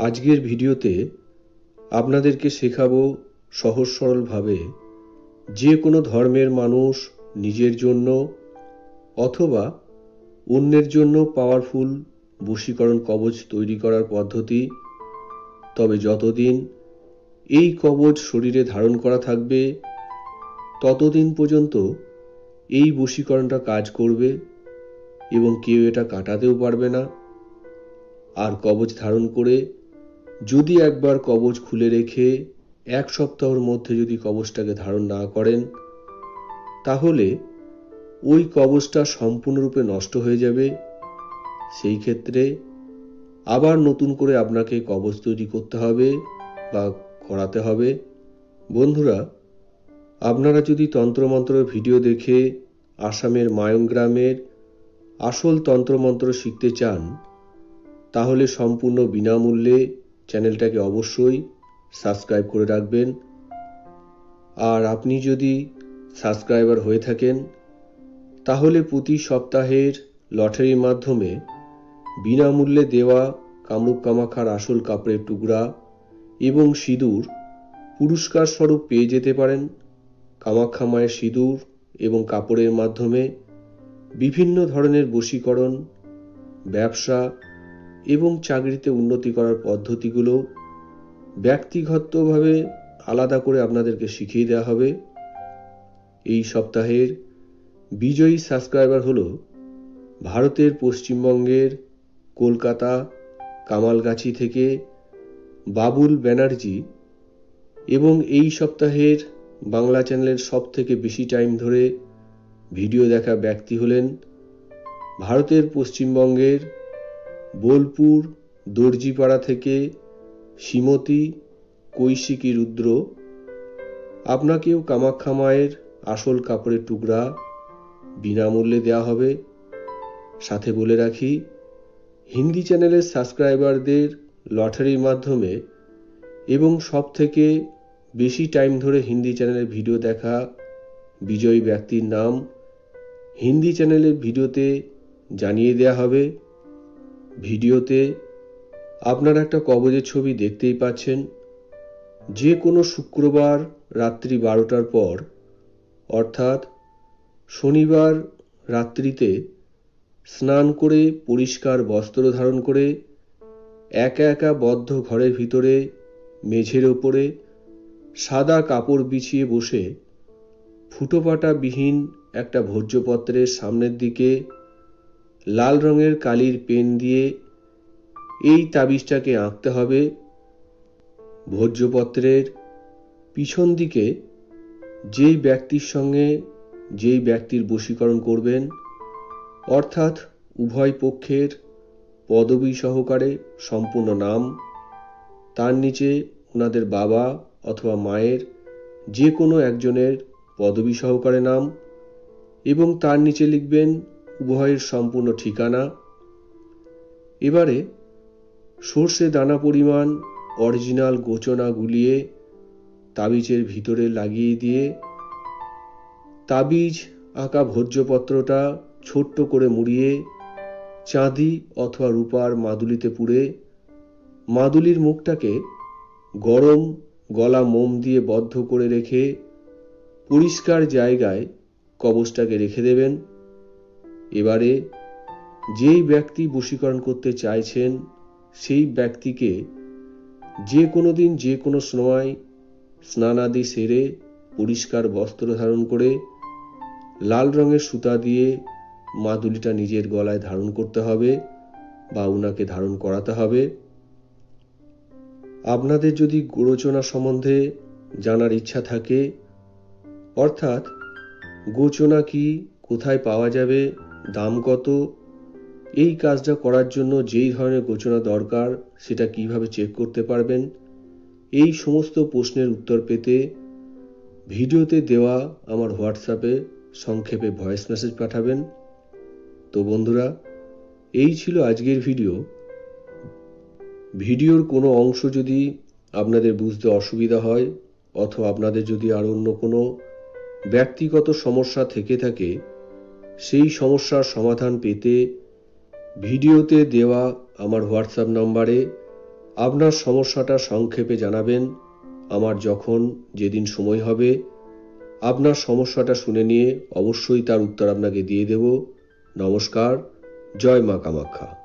আজকের ভিডিওতে আপনাদেরকে শেখাবো সহজ সরলভাবে যে কোনো ধর্মের মানুষ নিজের জন্য অথবা অন্যের জন্য পাওয়ারফুল বশীকরণ কবচ তৈরি করার পদ্ধতি। তবে যতদিন এই কবচ শরীরে ধারণ করা থাকবে ততদিন পর্যন্ত এই বশীকরণটা কাজ করবে এবং কেউ এটা কাটাতেও পারবে না। আর কবচ ধারণ করে যদি একবার কবচ খুলে রেখে 1 সপ্তাহের মধ্যে যদি কবচটাকে ধারণ না করেন তাহলে ওই কবচটা সম্পূর্ণরূপে নষ্ট হয়ে যাবে। সেই ক্ষেত্রে আবার নতুন করে আপনাকে কবচ তৈরি করতে হবে বা করাতে হবে। বন্ধুরা, আপনারা যদি তন্ত্রমন্ত্র ভিডিও দেখে আসামের মায়ং গ্রামের আসল তন্ত্রমন্ত্র শিখতে চান তাহলে সম্পূর্ণ বিনামূল্যে চ্যানেলটাকে অবশ্যই সাবস্ক্রাইব করে রাখবেন। আর আপনি যদি সাবস্ক্রাইবার হয়ে থাকেন তাহলে প্রতি সপ্তাহের লটারির মাধ্যমে বিনামূল্যে দেওয়া কামরূপ কামাখ্যার আসল কাপড়ের টুকরা এবং সিঁদুর পুরস্কার স্বরূপ পেয়ে যেতে পারেন। কামাখ্যা মায়ের সিঁদুর এবং কাপড়ের মাধ্যমে বিভিন্ন ধরনের বশীকরণ, ব্যবসা এবং চাকরিতে উন্নতি করার পদ্ধতিগুলো ব্যক্তিগতভাবে আলাদা করে আপনাদেরকে শিখিয়ে দেওয়া হবে। এই সপ্তাহের বিজয়ী সাবস্ক্রাইবার হলো ভারতের পশ্চিমবঙ্গের কলকাতা কামালগাছি থেকে বাবুল ব্যানার্জি এবং এই সপ্তাহের বাংলা চ্যানেলের সবথেকে বেশি টাইম ধরে ভিডিও দেখা ব্যক্তি হলেন ভারতের পশ্চিমবঙ্গের বোলপুর দর্জিপাড়া থেকে শ্রীমতী কৈশিকী রুদ্র। আপনাকেও কামাখ্যা মায়ের আসল কাপড়ের টুকরা বিনামূল্যে দেওয়া হবে। সাথে বলে রাখি, হিন্দি চ্যানেলের সাবস্ক্রাইবারদের লটারির মাধ্যমে এবং সবথেকে বেশি টাইম ধরে হিন্দি চ্যানেলের ভিডিও দেখা বিজয়ী ব্যক্তির নাম হিন্দি চ্যানেলের ভিডিওতে জানিয়ে দেওয়া হবে। ভিডিওতে আপনারা একটা কবচের ছবি দেখতেই পাচ্ছেন। যে কোনো শুক্রবার রাত্রি 12টার পর অর্থাৎ শনিবার রাত্রিতে স্নান করে পরিষ্কার বস্ত্র ধারণ করে একা একা বদ্ধ ঘরের ভিতরে মেঝের ওপরে সাদা কাপড় বিছিয়ে বসে ফুটোপাটাবিহীন একটা ভোজ্যপত্রের সামনের দিকে লাল রঙের কালির পেন দিয়ে এই তাবিজটাকে আঁকতে হবে। ভোজ্যপত্রের পিছন দিকে যেই ব্যক্তির সঙ্গে যেই ব্যক্তির বশীকরণ করবেন অর্থাৎ উভয় পক্ষের পদবী সহকারে সম্পূর্ণ নাম, তার নিচে ওনাদের বাবা অথবা মায়ের যে কোনো একজনের পদবী সহকারে নাম এবং তার নিচে লিখবেন উভয়ের সম্পূর্ণ ঠিকানা। এবারে সর্ষে দানা পরিমাণ অরিজিনাল গোচনা গুলিয়ে তাবিজের ভিতরে লাগিয়ে দিয়ে তাবিজ আঁকা ভোজ্যপত্রটা ছোট্ট করে মুড়িয়ে চাঁদি অথবা রূপার মাদুলিতে পুরে মাদুলির মুখটাকে গরম গলা মোম দিয়ে বদ্ধ করে রেখে পরিষ্কার জায়গায় কবচটাকে রেখে দেবেন। এবারে যেই ব্যক্তি বশীকরণ করতে চাইছেন সেই ব্যক্তিকে যে কোনো দিন যে কোনো সময় স্নানাদি সেরে পরিষ্কার বস্ত্র ধারণ করে লাল রঙের সুতা দিয়ে মাদুলিটা নিজের গলায় ধারণ করতে হবে বা উনাকে ধারণ করাতে হবে। আপনাদের যদি গোরচনা সম্বন্ধে জানার ইচ্ছা থাকে অর্থাৎ গোচনা কি, কোথায় পাওয়া যাবে, দাম কত, এই কাজটা করার জন্য যেই ধরনের গোচনা দরকার সেটা কিভাবে চেক করতে পারবেন, এই সমস্ত প্রশ্নের উত্তর পেতে ভিডিওতে দেওয়া আমার হোয়াটসঅ্যাপে সংক্ষেপে ভয়েস মেসেজ পাঠাবেন। তো বন্ধুরা, এই ছিল আজকের ভিডিওর কোনো অংশ যদি আপনাদের বুঝতে অসুবিধা হয় অথবা আপনাদের যদি আর অন্য কোনো ব্যক্তিগত সমস্যা থেকে থাকে সেই সমস্যার সমাধান পেতে ভিডিওতে দেওয়া আমার হোয়াটসঅ্যাপ নম্বরে আপনার সমস্যাটা সংক্ষেপে জানাবেন। আমার যখন যেদিন সময় হবে আপনার সমস্যাটা শুনে নিয়ে অবশ্যই তার উত্তর আপনাকে দিয়ে দেব। নমস্কার। জয় মা কামাখ্যা।